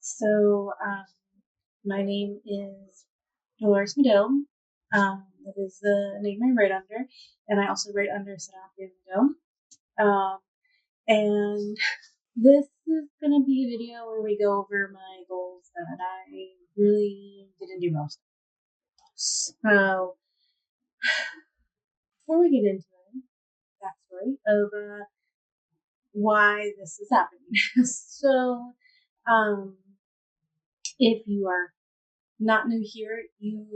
So, my name is Dolores Mado. That is the name I write under, and I also write under Authortube Mado. And this is going to be a video where we go over my goals that I really didn't do well. So, before we get into the backstory of why this is happening, so if you are not new here, and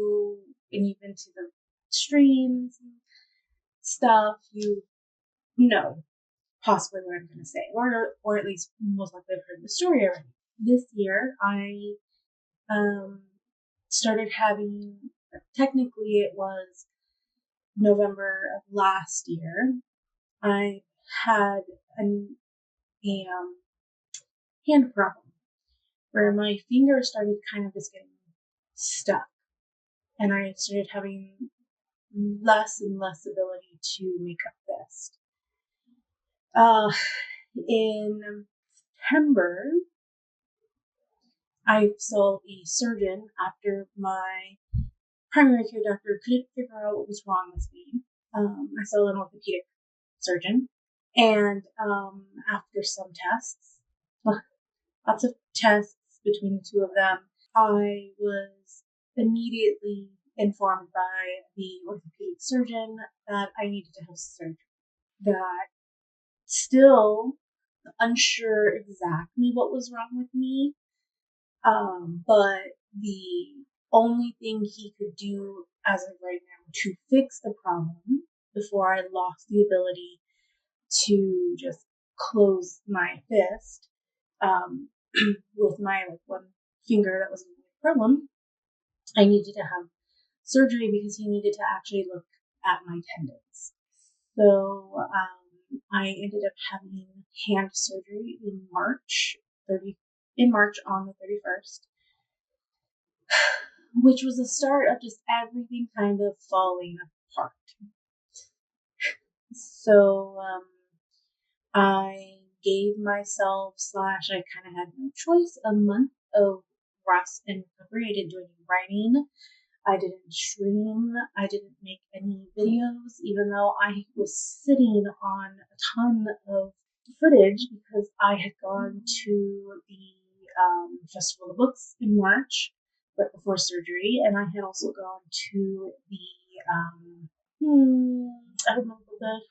you've been to the streams and stuff, you know possibly what I'm going to say, or at least most likely have heard the story already. This year, I started having, technically it was November of last year, I had a hand problem where my finger started kind of just getting stuck, and I started having less and less ability to make a fist. In September, I saw a surgeon after my primary care doctor couldn't figure out what was wrong with me. I saw an orthopedic surgeon, and after some tests, lots of tests between the two of them, I was immediately informed by the orthopedic surgeon that I needed to have surgery. That still unsure exactly what was wrong with me, but the only thing he could do as of right now to fix the problem before I lost the ability to just close my fist with my one finger that was a problem, I needed to have surgery because he needed to actually look at my tendons. So I ended up having hand surgery in March on the 31st, which was the start of just everything kind of falling apart. So I gave myself / I kind of had no choice, a month of rest and recovery. I didn't do any writing. I didn't stream. I didn't make any videos, even though I was sitting on a ton of footage because I had gone to the Festival of Books in March, right before surgery, and I had also gone to the I don't remember what the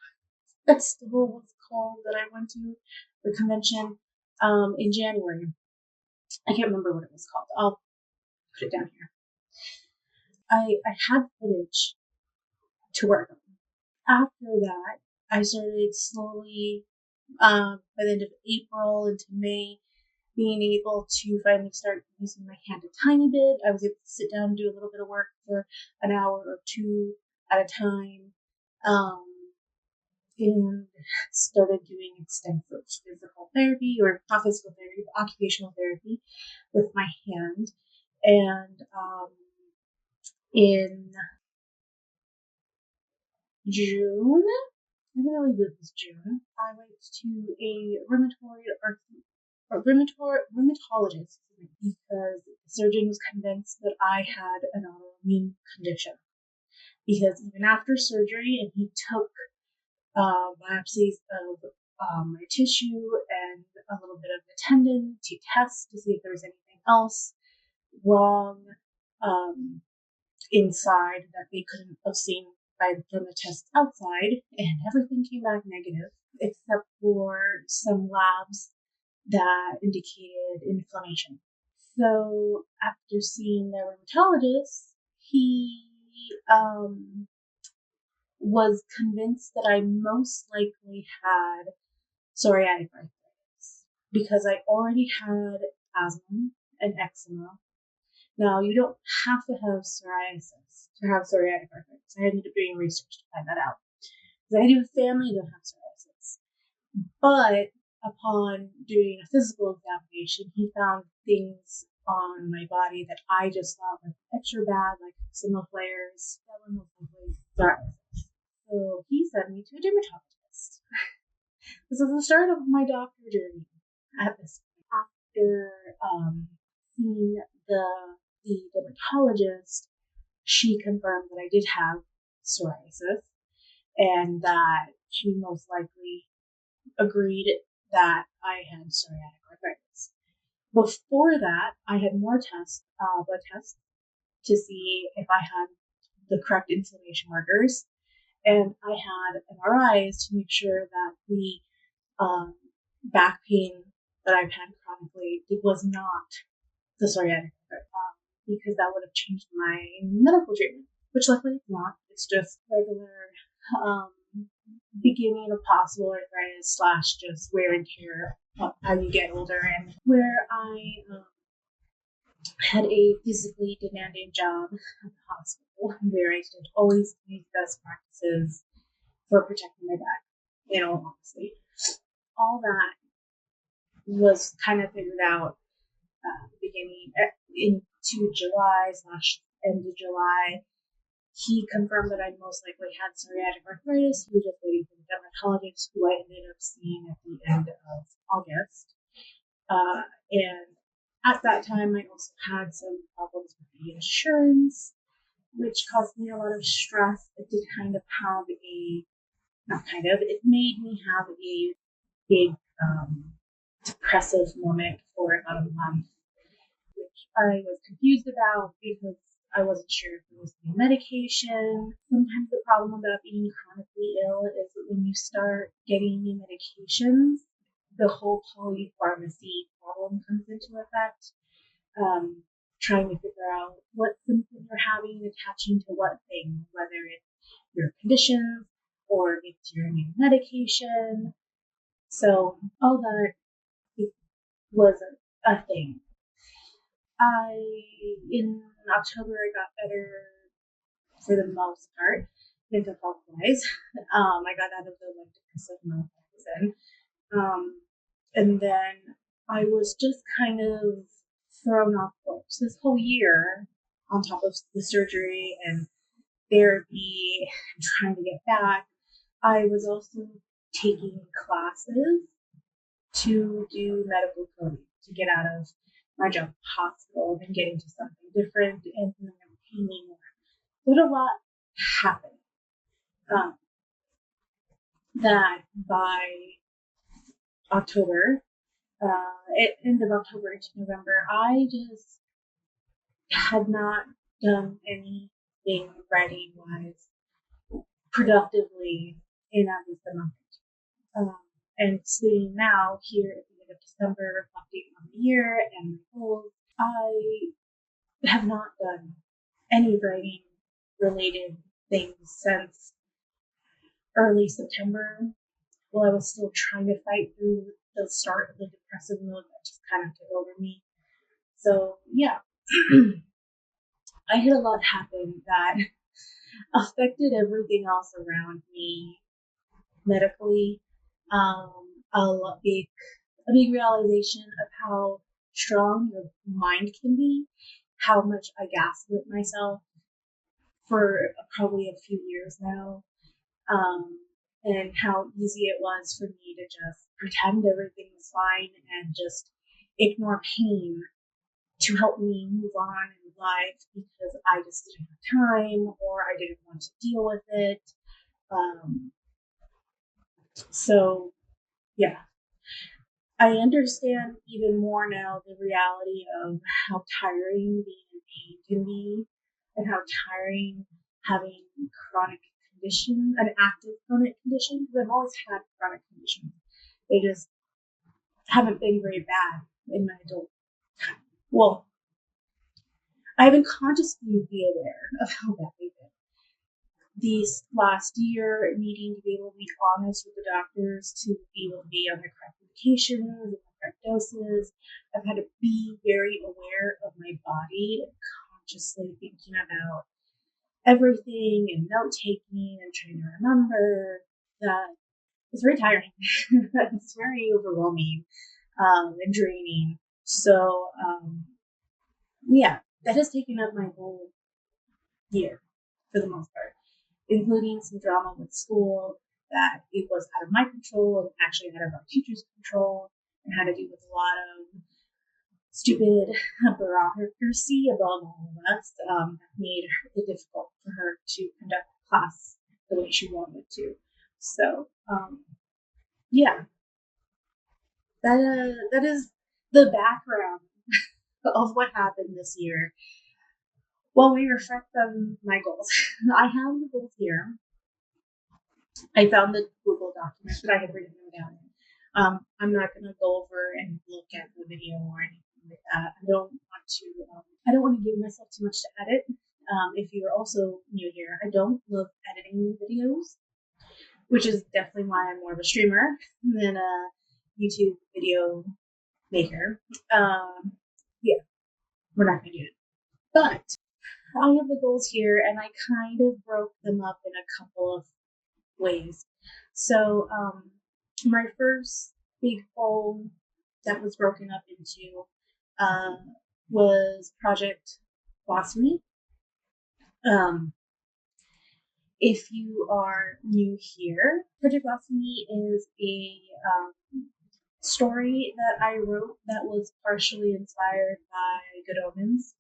festival was called that I went to, the convention, in January. I can't remember what it was called. I'll put it down here. I had footage to work on. After that, I started slowly, by the end of April into May, being able to finally start using my hand a tiny bit. I was able to sit down and do a little bit of work for an hour or two at a time, and started doing extensive physical therapy, or not physical therapy, but occupational therapy with my hand. And in June, I believe it was June, I went to a rheumatologist because the surgeon was convinced that I had an autoimmune condition. Because even after surgery, and he took biopsies of my tissue and a little bit of the tendon to test to see if there was anything else wrong inside that they couldn't have seen from the tests outside, and everything came back negative except for some labs that indicated inflammation. So after seeing the rheumatologist, he was convinced that I most likely had psoriatic arthritis because I already had asthma and eczema. Now, you don't have to have psoriasis to have psoriatic arthritis. I ended up doing research to find that out. Because I do have family that have psoriasis. But upon doing a physical examination, he found things on my body that I just thought were extra bad, like eczema flares, psoriasis. So he sent me to a dermatologist. This is the start of my doctor journey at this point. After seeing the dermatologist, she confirmed that I did have psoriasis and that she most likely agreed that I had psoriatic arthritis. Before that, I had more blood tests to see if I had the correct inflammation markers, and I had MRIs to make sure that the back pain that I've had chronically, it was not the psoriatic arthritis, because that would have changed my medical treatment, which luckily it's not. It's just regular beginning of possible arthritis / just wear and tear as you get older, and where I had a physically demanding job at the hospital where I did always use best practices for protecting my back, honestly. All that was kind of figured out beginning into July / end of July. He confirmed that I most likely had psoriatic arthritis. He was just waiting for the dermatologist, who I ended up seeing at the end of August. And at that time, I also had some problems with the insurance, which caused me a lot of stress. It did kind of have it made me have a big depressive moment for about a month, which I was confused about because I wasn't sure if it was the medication. Sometimes the problem about being chronically ill is that when you start getting new medications, the whole polypharmacy problem comes into effect. Trying to figure out what symptoms you're having, attaching to what thing, whether it's your conditions or it's your new medication. So all that was a thing. In October, I got better for the most part, mental health wise. I got out of the depressive mode I was in. And then I was just kind of thrown off course this whole year, on top of the surgery and therapy and trying to get back. I was also taking classes to do medical coding, to get out of my job at the hospital and get into something different and never paying me more. But a lot happened. That by October, end of October into November, I just had not done anything writing wise productively in at least a month. And sitting now here at the end of December, reflecting on the year and my goals, I have not done any writing related things since early September. While I was still trying to fight through the start of the depressive mode that just kind of took over me. So yeah, I had a lot happen that affected everything else around me medically. A big realization of how strong your mind can be, how much I gaslit myself for probably a few years now, and how easy it was for me to just pretend everything was fine and just ignore pain to help me move on in life because I just didn't have time or I didn't want to deal with it. So yeah, I understand even more now the reality of how tiring being in pain can be and how tiring having chronic condition, an active chronic condition, because I've always had chronic conditions. They just haven't been very bad in my adult time. Well, I haven't consciously be aware of how bad they've been. These last year, needing to be able to be honest with the doctors, to be able to be on the correct medications and the correct doses, I've had to be very aware of my body and consciously thinking about everything and note taking and trying to remember. That it's very tiring. It's very overwhelming and draining. So yeah, that has taken up my whole year for the most part, including some drama with school that it was out of my control and actually out of our teacher's control, and had to do with a lot of stupid bureaucracy above all of us made it difficult for her to conduct class the way she wanted to. So, yeah, that is the background of what happened this year. While we reflect on my goals, I have the goals here. I found the Google document that I had written them down in. I'm not going to go over and look at the video or anything like that. I don't want to give myself too much to edit. If you're also new here, I don't love editing videos, which is definitely why I'm more of a streamer than a YouTube video maker. Yeah, we're not going to do it. But I have the goals here, and I kind of broke them up in a couple of ways. So, my first big goal that was broken up into was Project Blossomy. If you are new here, Project Blossomy is a story that I wrote that was partially inspired by Good Omens,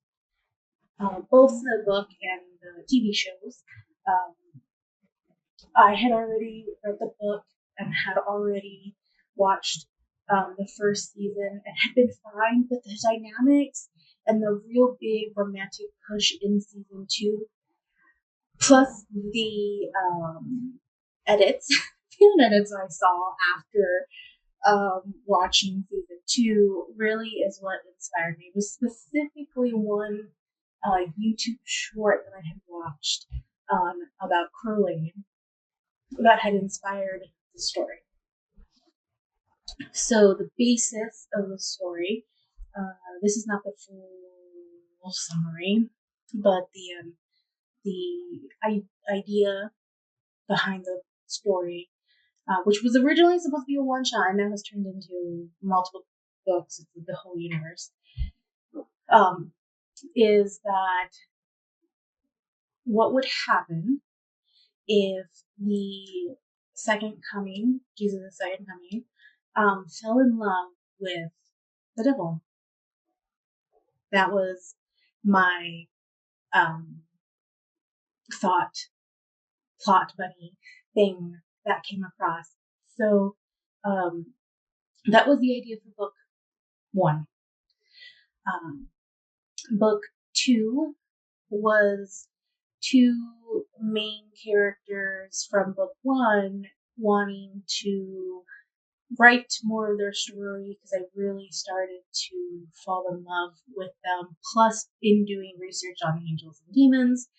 both the book and the TV shows. I had already read the book and had already watched the first season and had been fine, but the dynamics and the real big romantic push in season 2, plus the edits, fan edits I saw after watching season 2, really is what inspired me. It was specifically one YouTube short that I had watched about curling that had inspired the story. So the basis of the story, this is not the full summary, but the idea behind the story, which was originally supposed to be a one-shot and now has turned into multiple books, the whole universe, is that what would happen if the second coming, Jesus the second coming, fell in love with the devil. That was my plot bunny thing that came across. So that was the idea for book 1. Book 2 was 2 main characters from book 1 wanting to write more of their story because I really started to fall in love with them. Plus, in doing research on angels and demons,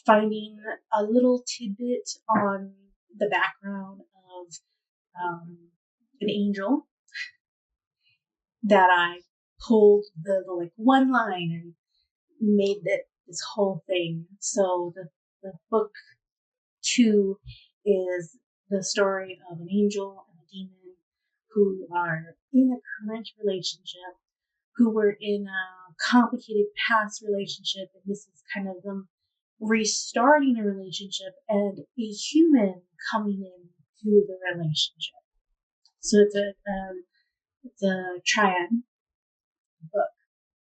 finding a little tidbit on the background of an angel that I pulled the like one line and made this whole thing. So the book 2 is the story of an angel and a demon who are in a current relationship, who were in a complicated past relationship, and this is kind of them restarting a relationship and a human coming into the relationship. So it's a triad book.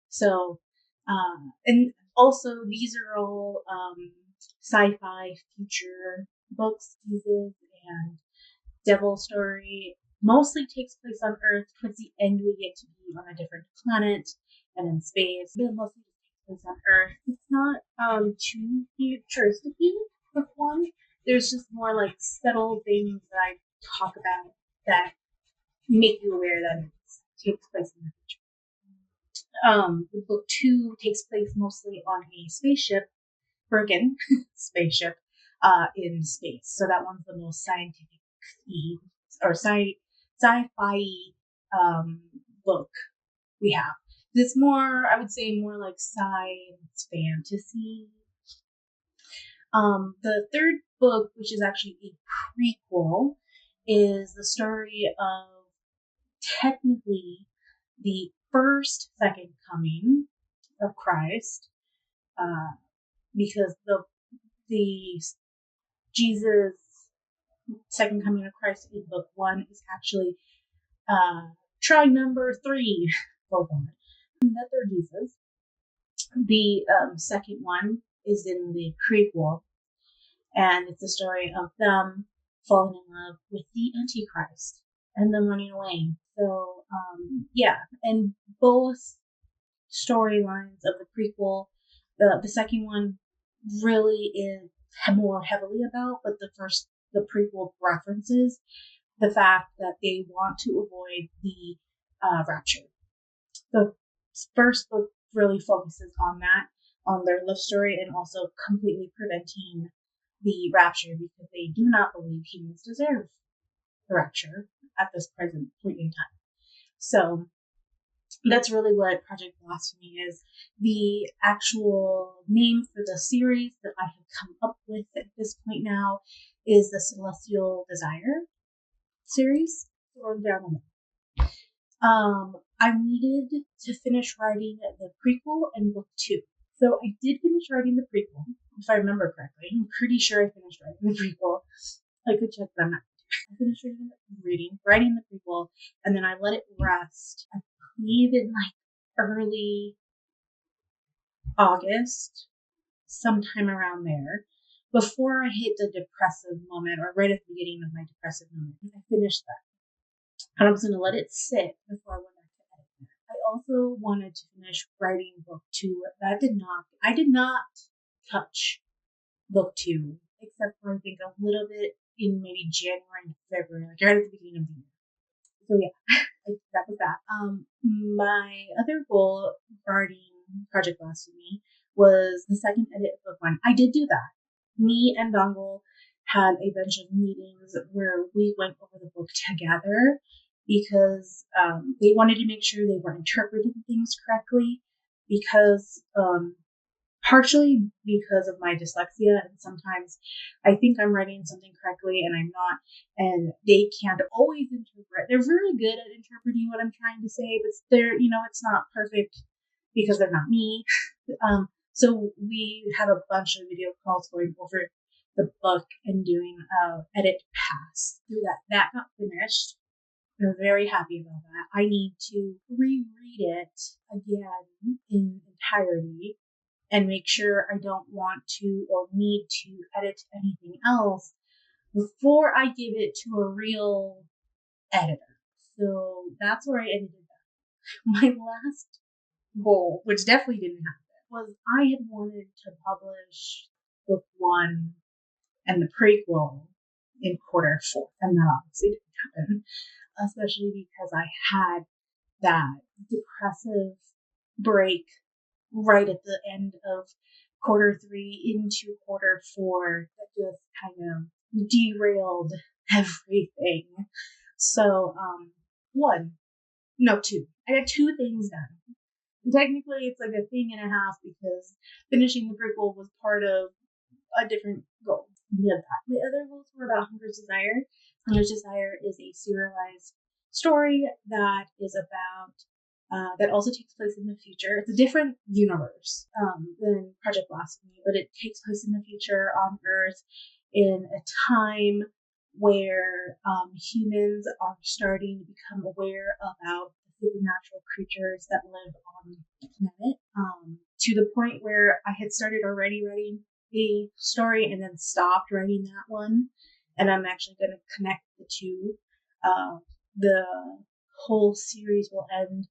So and also these are all sci-fi future books. Jesus and Devil Story mostly takes place on Earth. Towards the end, we get to be on a different planet and in space. But mostly takes place on Earth. It's not too futuristic book 1. There's just more like subtle things that I talk about that make you aware that it takes place in the future. The book 2 takes place mostly on a spaceship, broken spaceship, in space. So that one's the most scientific or sci-fi book we have. It's more, I would say, more like science fantasy. The third book, which is actually a prequel, is the story of technically the second coming of Christ, because the Jesus second coming of Christ in book 1 is actually try number 3 for God. That they're Jesus. The second one is in the prequel, and it's a story of them falling in love with the Antichrist and them running away. So, yeah, and both storylines of the prequel, the second one really is more heavily about, but the prequel references the fact that they want to avoid the rapture. The first book really focuses on that, on their love story, and also completely preventing the rapture because they do not believe humans deserve the rapture at this present point in time. So that's really what Project Blasphemy is. The actual name for the series that I have come up with at this point now is the Celestial Desire series. Going down I needed to finish writing the prequel and book 2. So I did finish writing the prequel, if I remember correctly. I'm pretty sure I finished writing the prequel. I could check, but I'm not. I finished writing the prequel, and then I let it rest. I believe in like early August, sometime around there, before I hit the depressive moment, or right at the beginning of my depressive moment. I finished that. And I was going to let it sit before I went back to edit. I also wanted to finish writing book 2. I did not touch book 2, except for I think a little bit in maybe January and February, like right at the beginning of the year. So yeah, that was that. My other goal regarding Project Blasphemy was the second edit of book 1. I did do that. Me and Dongle had a bunch of meetings where we went over the book together because they wanted to make sure they were interpreting things correctly, because partially because of my dyslexia, and sometimes I think I'm writing something correctly and I'm not, and they can't always interpret. They're very good at interpreting what I'm trying to say, but it's not perfect because they're not me. So we had a bunch of video calls going over the book and doing edit pass through that. That got finished. I'm very happy about that. I need to reread it again in entirety and make sure I don't want to or need to edit anything else before I give it to a real editor. So that's where I ended up. My last goal, which definitely didn't happen, was I had wanted to publish book 1 and the prequel in quarter 4, and that obviously didn't happen, especially because I had that depressive break right at the end of quarter 3 into quarter 4 that just kind of derailed everything. So, 2. I got 2 things done. Technically, it's like a thing and a half because finishing the prequel was part of a different goal. We had that. My other goals were about Hunger's Desire. Hunger's Desire is a serialized story that is about that also takes place in the future. It's a different universe than Project Blasphemy, but it takes place in the future on Earth in a time where humans are starting to become aware about the supernatural creatures that live on the planet, to the point where I had started already writing a story and then stopped writing that one, and I'm actually going to connect the two. The whole series will end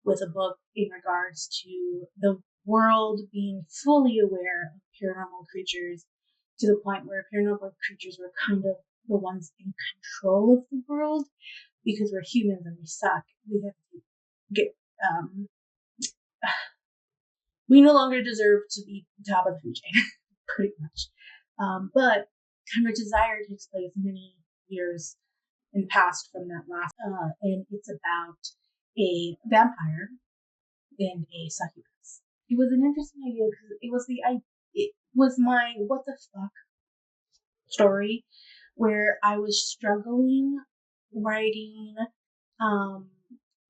with a book in regards to the world being fully aware of paranormal creatures, to the point where paranormal creatures were kind of the ones in control of the world, because we're humans and we suck. We have to get, we no longer deserve to be top of the food chain, pretty much. But Hunger's Desire takes place many years in the past from that last, and it's about a vampire and a succubus. It was an interesting idea because it was my what the fuck story, where I was struggling writing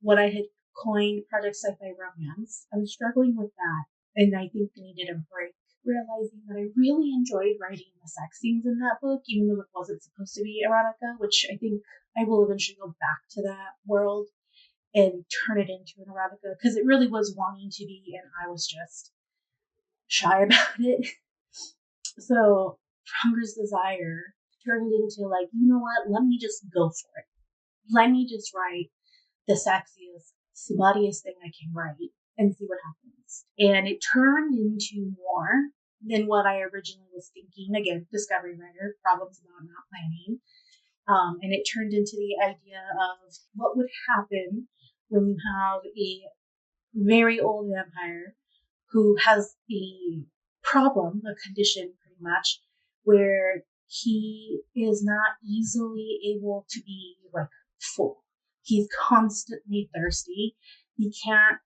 what I had coined Project Sci-Fi Romance. I was struggling with that, and I think I needed a break, realizing that I really enjoyed writing the sex scenes in that book, even though it wasn't supposed to be erotica, which I think I will eventually go back to that world and turn it into an erotica, because it really was wanting to be, and I was just shy about it. So Hunger's Desire turned into like, you know what, let me just go for it. Let me just write the sexiest, sluttiest thing I can write and see what happens. And it turned into more than what I originally was thinking. Again, discovery writer, problems about not planning. And it turned into the idea of what would happen when you have a very old vampire who has a problem, a condition pretty much, where he is not easily able to be like full. He's constantly thirsty. He can't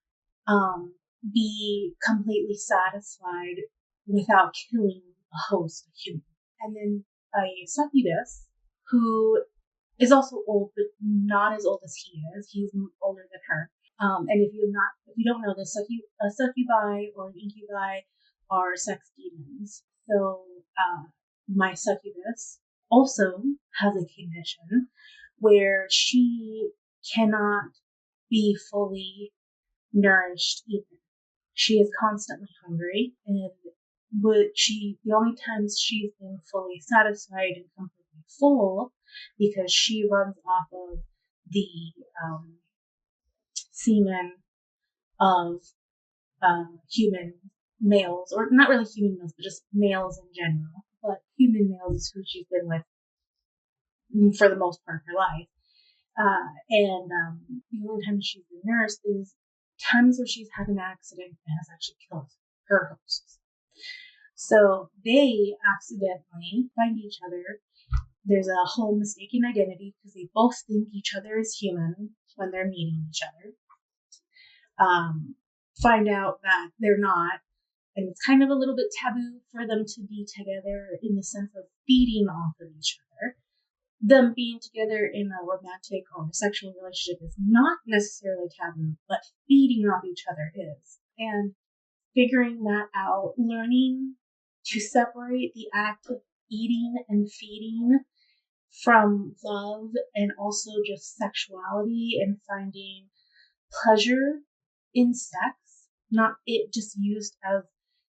be completely satisfied without killing a host, a human. And then a succubus who is also old, but not as old as he is. He's older than her. And if you don't know this, a succubi or an incubi are sex demons. So my succubus also has a condition where she cannot be fully nourished either. She is constantly hungry, and the only times she's been fully satisfied and completely full, because she runs off of the semen of human males, or not really human males, but just males in general. But human males is who she's been with for the most part of her life. And the only time she's been nursed is times where she's had an accident and has actually killed her hosts. So they accidentally find each other. There's a whole mistaken identity because they both think each other is human when they're meeting each other. Find out that they're not, and it's kind of a little bit taboo for them to be together in the sense of feeding off of each other. Them being together in a romantic or a sexual relationship is not necessarily taboo, but feeding off each other is. And figuring that out, learning to separate the act of eating and feeding from love, and also just sexuality and finding pleasure in sex, not it just used as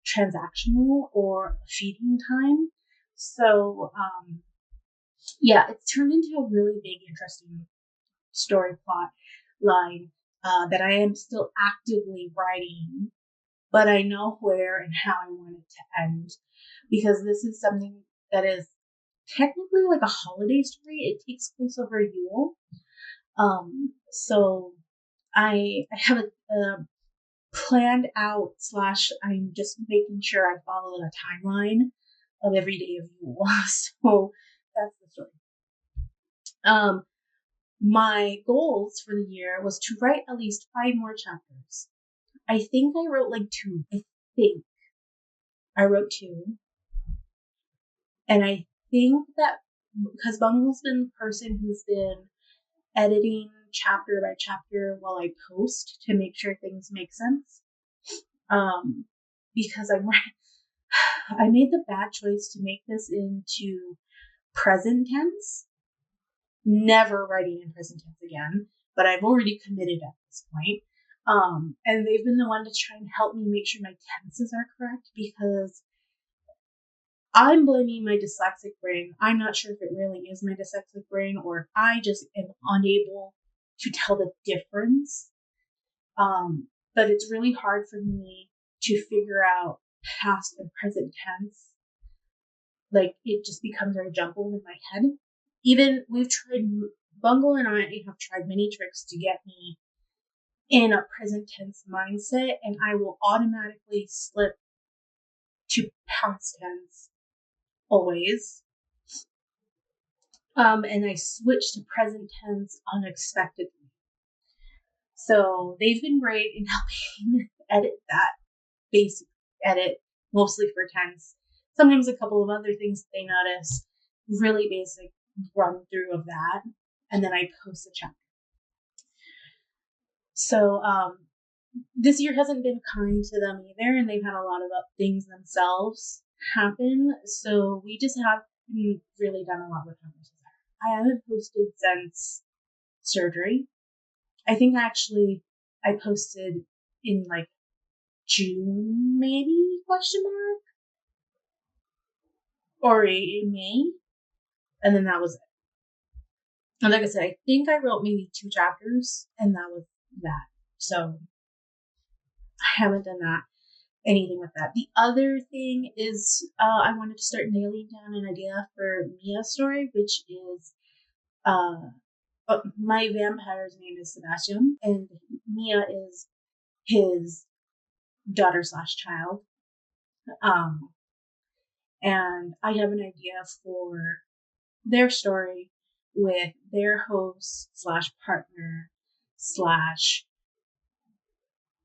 transactional or feeding time. So, yeah, it's turned into a really big, interesting story plot line that I am still actively writing, but I know where and how I want it to end, because this is something that is technically like a holiday story. It takes place over Yule. So I have a planned out / I'm just making sure I follow the timeline of every day of Yule. So that's the story. My goals for the year was to write at least 5 more chapters. I think I wrote like 2. I think I wrote 2. And I think that because Bungle's been the person who's been editing chapter by chapter while I post to make sure things make sense. Because I made the bad choice to make this into present tense. Never writing in present tense again, but I've already committed at this point. And they've been the one to try and help me make sure my tenses are correct, because I'm blaming my dyslexic brain. I'm not sure if it really is my dyslexic brain or if I just am unable to tell the difference. But it's really hard for me to figure out past and present tense. Like, it just becomes very jumbled in my head. Even Bungle and I have tried many tricks to get me in a present tense mindset, and I will automatically slip to past tense always. And I switch to present tense unexpectedly. So they've been great in helping edit that basic edit, mostly for tense. Sometimes a couple of other things they notice, really basic run through of that, and then I post a chapter. So this year hasn't been kind to them either, and they've had a lot of things themselves happen. So we just haven't really done a lot with Hunger's Desire. I haven't posted since surgery. I think actually I posted in like June, maybe, question mark, or in May, and then that was it. And like I said, I think I wrote maybe 2 chapters, and that was that. So I haven't done anything with that. The other thing is I wanted to start nailing down an idea for Mia's story, which is my vampire's name is Sebastian, and Mia is his daughter/child. And I have an idea for their story with their host/partner/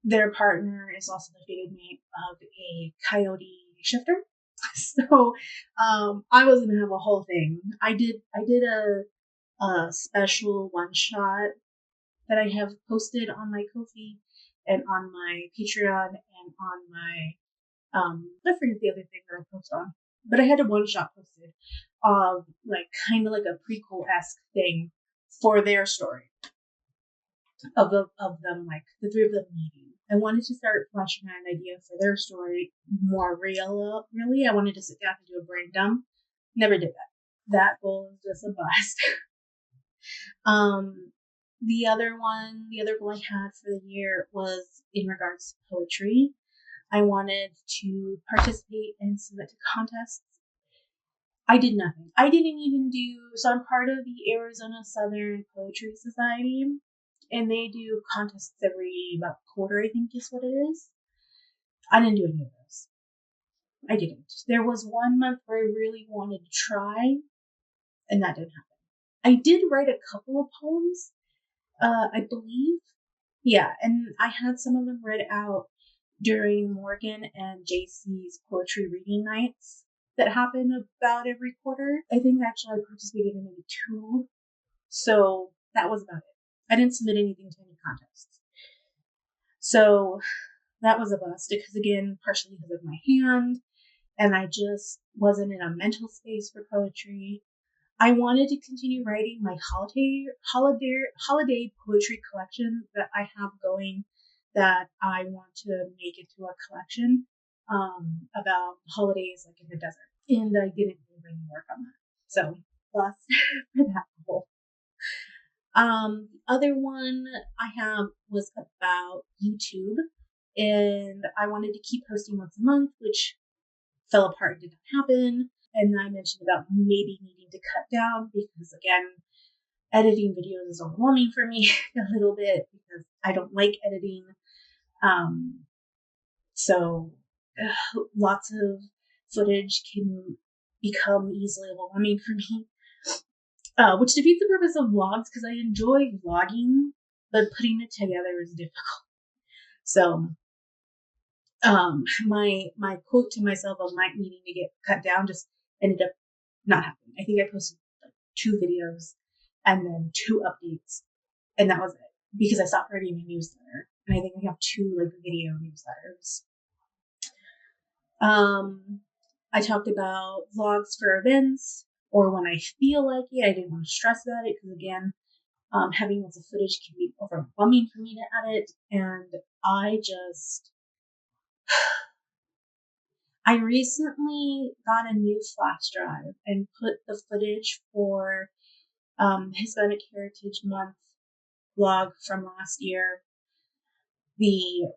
their partner is also the fated mate of a coyote shifter. So I was gonna have a whole thing. I did a special one shot that I have posted on my Ko-fi and on my Patreon and on my I forget the other thing that I post on. But I had a one shot posted of like kind of like a prequel-esque thing for their story of them, like the 3 of them meeting. I wanted to start fleshing out an idea for their story more really. I wanted to sit down and do a brain dump. Never did that. That goal is just a bust. The other goal I had for the year was in regards to poetry. I wanted to participate and submit to contests. I did nothing. I didn't even so I'm part of the Arizona Southern Poetry Society, and they do contests every about quarter, I think is what it is. I didn't do any of those. I didn't. There was one month where I really wanted to try, and that didn't happen. I did write a couple of poems, I believe. Yeah, and I had some of them read out during Morgan and JC's poetry reading nights that happen about every quarter. I think actually I participated in maybe 2. So that was about it. I didn't submit anything to any contests. So that was a bust because, again, partially because of my hand, and I just wasn't in a mental space for poetry. I wanted to continue writing my holiday poetry collection that I have going, that I want to make into a collection about holidays like in the desert. And I didn't really work on that. So bust for that goal. The other one I have was about YouTube, and I wanted to keep posting once a month, which fell apart, did not happen. And I mentioned about maybe needing to cut down because, again, editing videos is overwhelming for me a little bit because I don't like editing. So lots of footage can become easily overwhelming for me, which defeats the purpose of vlogs because I enjoy vlogging, but putting it together is difficult. So my quote to myself of my needing to get cut down just ended up not happening. I think I posted like 2 videos and then 2 updates, and that was it because I stopped writing a newsletter, and I think I have 2 like video newsletters. I talked about vlogs for events or when I feel like it. I didn't want to stress about it because, again, having lots of footage can be overwhelming for me to edit, and I recently got a new flash drive and put the footage for Hispanic Heritage Month vlog from last year, the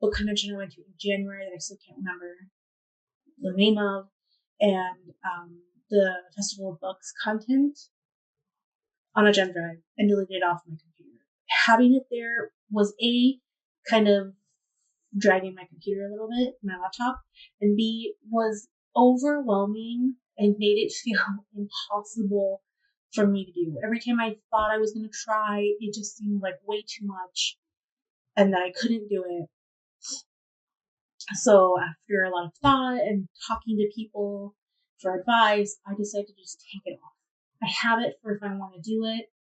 book convention I went to in January that I still can't remember the name of, and the Festival of Books content on a gem drive and deleted it off my computer. Having it there was kind of dragging my computer a little bit, my laptop, and B, was overwhelming and made it feel impossible for me to do. Every time I thought I was going to try, it just seemed like way too much and that I couldn't do it. So after a lot of thought and talking to people for advice, I decided to just take it off. I have it for if I want to do it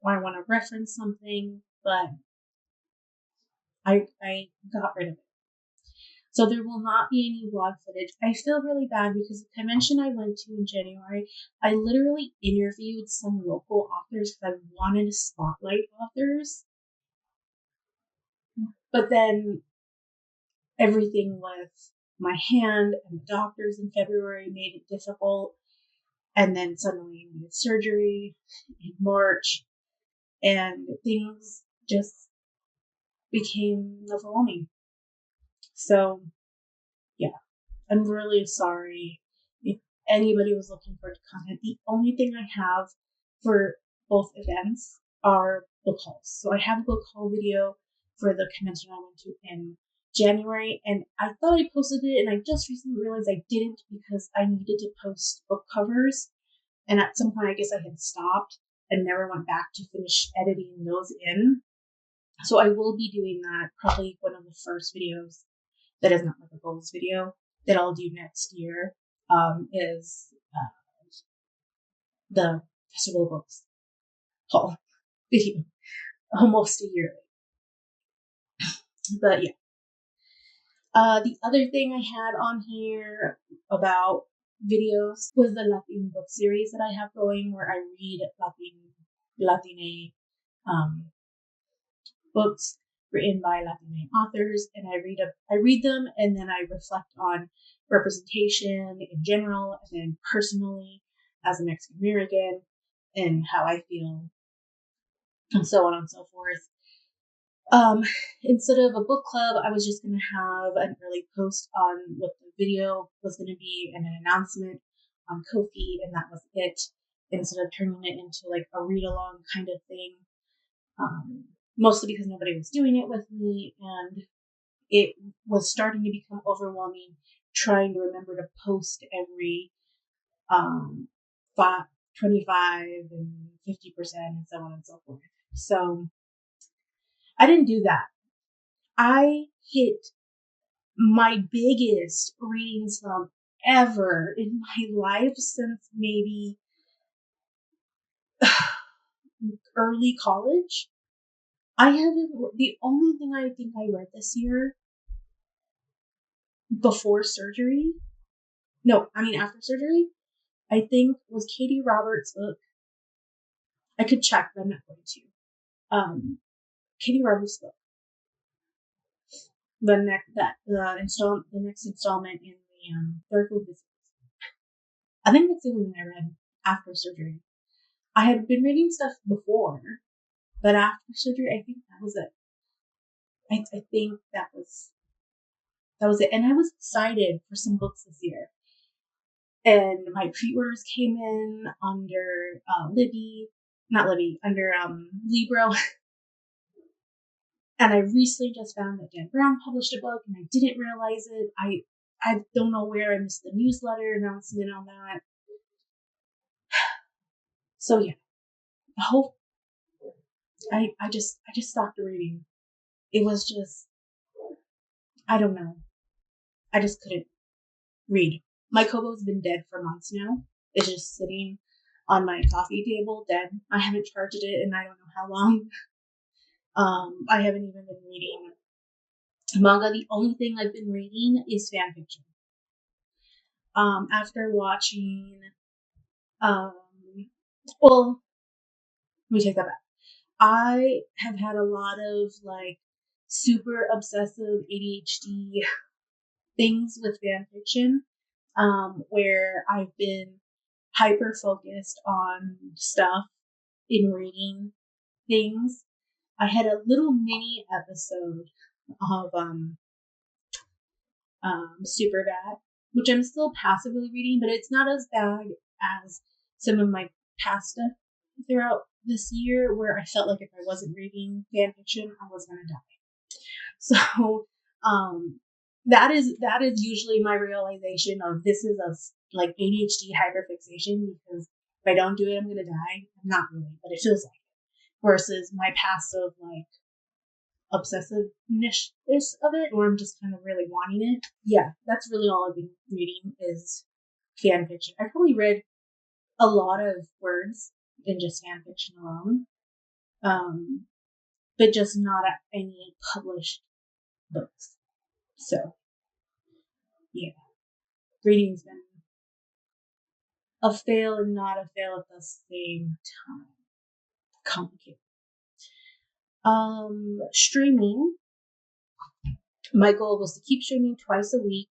or I want to reference something, but I got rid of it. So there will not be any vlog footage. I feel really bad because the convention I went to in January, I literally interviewed some local authors because I wanted to spotlight authors. But then everything with my hand and the doctors in February made it difficult. And then suddenly I needed surgery in March, and things just became overwhelming. So yeah, I'm really sorry if anybody was looking for content. The only thing I have for both events are book hauls. So I have a book haul video for the convention I went to in January, and I thought I posted it, and I just recently realized I didn't because I needed to post book covers, and at some point I guess I had stopped and never went back to finish editing those in. So I will be doing that. Probably one of the first videos that is not like a goals video that I'll do next year is the Festival of Books haul video, almost a year late. But yeah. The other thing I had on here about videos was the Latin book series that I have going, where I read Latine books written by Latine authors, and I read them, and then I reflect on representation in general, and then personally as a Mexican American, and how I feel, and so on and so forth. Instead of a book club, I was just going to have an early post on what the video was going to be and an announcement on Ko-fi, and that was it, instead of turning it into like a read along kind of thing. Mostly because nobody was doing it with me, and it was starting to become overwhelming trying to remember to post every 25 and 50% and so on and so forth. So I didn't do that. I hit my biggest reading slump ever in my life since maybe early college. The only thing I think I read this year before surgery, after surgery, I think was Katie Roberts' book. I could check, but I'm not going to. Katie Roberts' book. The next installment in the Third Visits. I think that's the only thing I read after surgery. I had been reading stuff before, but after surgery, I think that was it. I think that was it. And I was excited for some books this year. And my pre-orders came in under under Libro. And I recently just found that Dan Brown published a book, and I didn't realize it. I don't know where I missed the newsletter announcement on that. So yeah, I just stopped reading. It was just, I don't know. I just couldn't read. My Kobo's been dead for months now. It's just sitting on my coffee table, dead. I haven't charged it in I don't know how long. I haven't even been reading manga. The only thing I've been reading is fan fiction. After watching, well, let me take that back. I have had a lot of like super obsessive ADHD things with fan fiction, where I've been hyper focused on stuff in reading things. I had a little mini episode of Superbad, which I'm still passively reading, but it's not as bad as some of my past stuff throughout this year, where I felt like if I wasn't reading fan fiction, I was gonna die. So that is usually my realization of this is a like ADHD hyperfixation, because if I don't do it, I'm gonna die. I'm not really, but it feels like it. Versus my passive like obsessiveness of it, or I'm just kind of really wanting it. Yeah, that's really all I've been reading is fan fiction. I probably read a lot of words in just fan fiction alone, but just not any published books. So yeah, reading's been a fail and not a fail at the same time. Complicated. Streaming. My goal was to keep streaming twice a week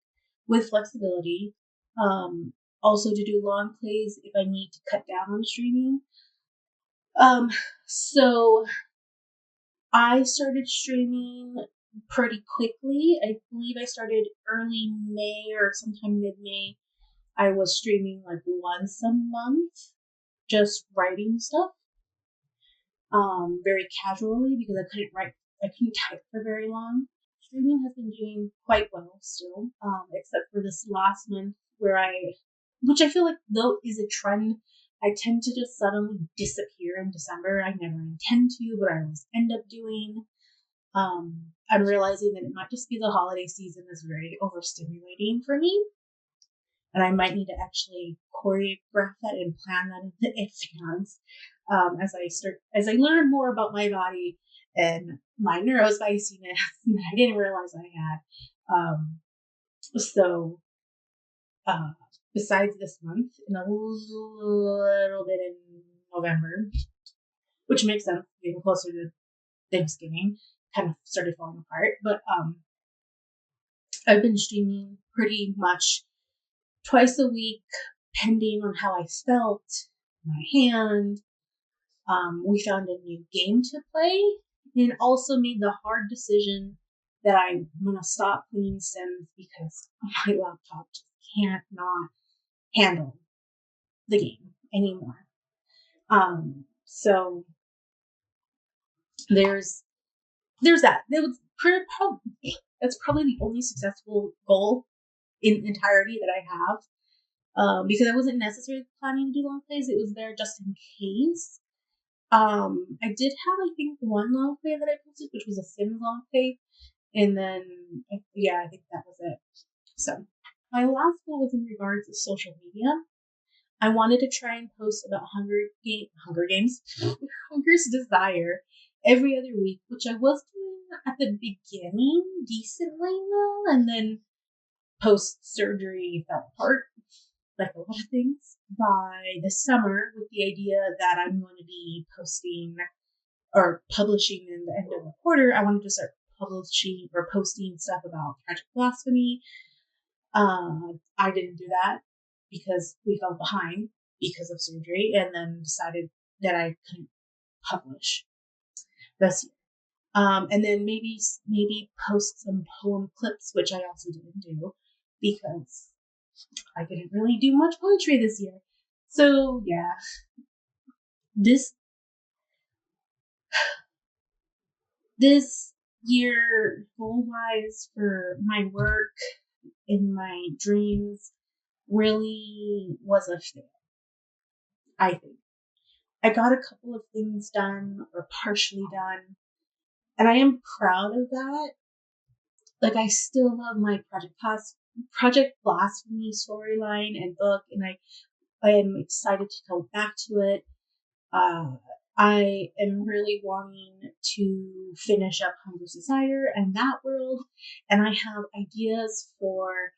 with flexibility. Also to do long plays if I need to cut down on streaming. So I started streaming pretty quickly. I believe I started early May or sometime mid-May. I was streaming like once a month, just writing stuff, very casually because I couldn't type for very long. Streaming has been doing quite well still, except for this last month which I feel like though is a trend. I tend to just suddenly disappear in December. I never intend to, but I always end up doing. I'm realizing that it might just be the holiday season is very overstimulating for me. And I might need to actually choreograph that and plan that in advance. As I learn more about my body and my neurospiciness that I didn't realize I had. Besides this month, in a little bit in November, which makes sense, getting closer to Thanksgiving, kind of started falling apart. But I've been streaming pretty much twice a week, depending on how I felt, my hand. We found a new game to play, and also made the hard decision that I'm gonna stop playing Sims because my laptop just can't not handle the game anymore. So there's that. That's probably the only successful goal in entirety that I have. Because I wasn't necessarily planning to do long plays. It was there just in case. I did have, I think, one long play that I posted, which was a Sims long play. And then, I think that was it. So my last goal was in regards to social media. I wanted to try and post about Hunger Games, Hunger's Desire every other week, which I was doing at the beginning decently well, and then post-surgery fell apart, like a lot of things, by the summer, with the idea that I'm going to be posting or publishing in the end of the quarter. I wanted to start publishing or posting stuff about Project Blasphemy. I didn't do that because we fell behind because of surgery, and then decided that I couldn't publish this year. And then maybe post some poem clips, which I also didn't do because I didn't really do much poetry this year. So yeah, this year, goal-wise, for my work and my dreams, really was a fail, I think. I got a couple of things done or partially done, and I am proud of that. Like, I still love my Project Blasphemy storyline and book, and I am excited to go back to it. I am really wanting to finish up Hunger's Desire and that world, and I have ideas for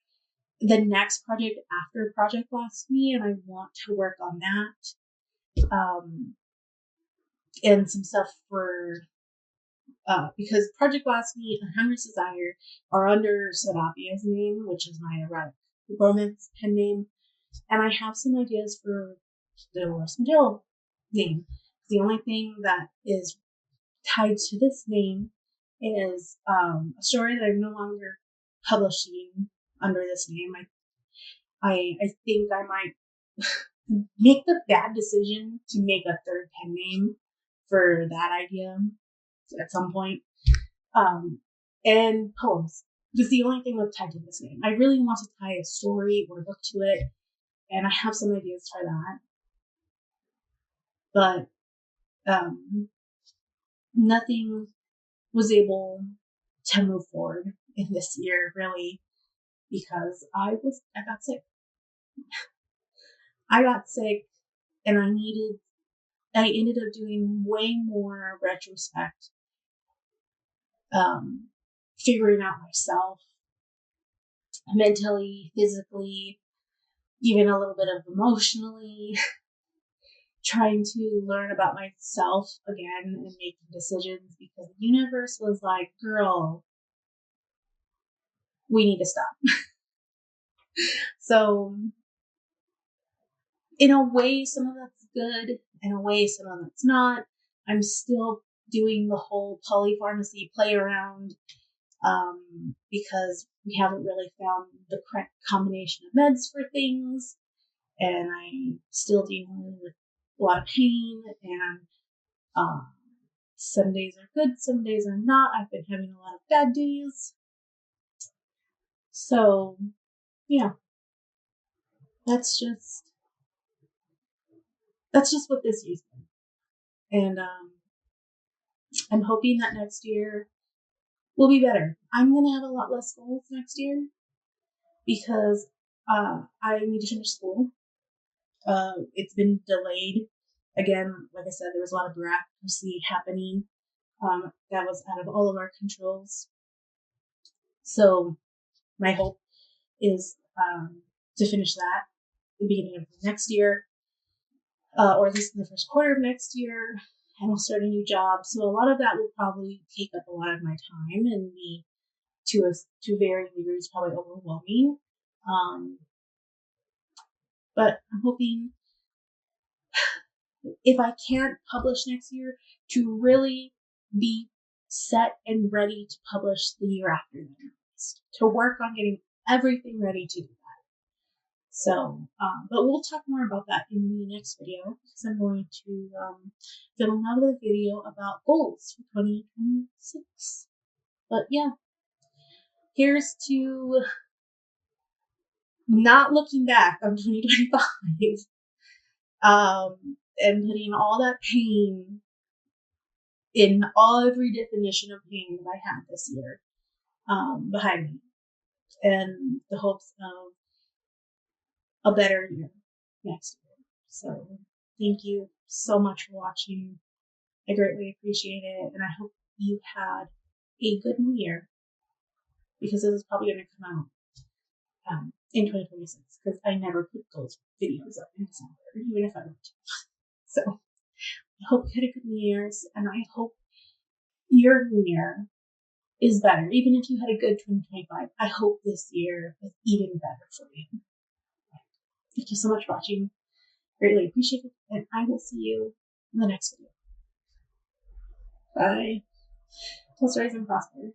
the next project after Project Blasphemy, and I want to work on that. And some stuff for because Project Blasphemy and Hunger's Desire are under Sadapia's name, which is my erotic romance pen name, and I have some ideas for the Dolores Medill name. The only thing that is tied to this name is a story that I'm no longer publishing under this name. I think I might make the bad decision to make a third pen name for that idea at some point. And poems. Just the only thing that's tied to this name. I really want to tie a story or book to it, and I have some ideas for that. But nothing was able to move forward in this year, really, because I got sick. I got sick, and I ended up doing way more retrospect, figuring out myself mentally, physically, even a little bit of emotionally, trying to learn about myself again and making decisions, because the universe was like, girl, we need to stop. So in a way, some of that's good. In a way, some of that's not. I'm still doing the whole polypharmacy play around because we haven't really found the correct combination of meds for things. And I'm still dealing with a lot of pain, and some days are good, some days are not. I've been having a lot of bad days. So, yeah, that's just what this year's been. And I'm hoping that next year will be better. I'm going to have a lot less goals next year because I need to finish school. It's been delayed. Again, like I said, there was a lot of bureaucracy happening that was out of all of our controls. So my hope is to finish that at the beginning of next year, or at least in the first quarter of next year, and I'll start a new job. So a lot of that will probably take up a lot of my time and be to varying degrees probably overwhelming. But I'm hoping, if I can't publish next year, to really be set and ready to publish the year after that, to work on getting everything ready to do that. So, but we'll talk more about that in the next video, because I'm going to film another video about goals for 2026. But yeah, here's to not looking back on 2025 and putting all that pain in every definition of pain that I had this year behind me, and the hopes of a better year next year. So thank you so much for watching. I greatly appreciate it, and I hope you had a good new year, because this is probably going to come out in 2026, because I never put those videos up in December, even if I wanted to. So I hope you had a good New Year's, and I hope your New Year is better. Even if you had a good 2025, I hope this year is even better for you. Thank you so much for watching. Greatly appreciate it, and I will see you in the next video. Bye. Tell stories and prosper.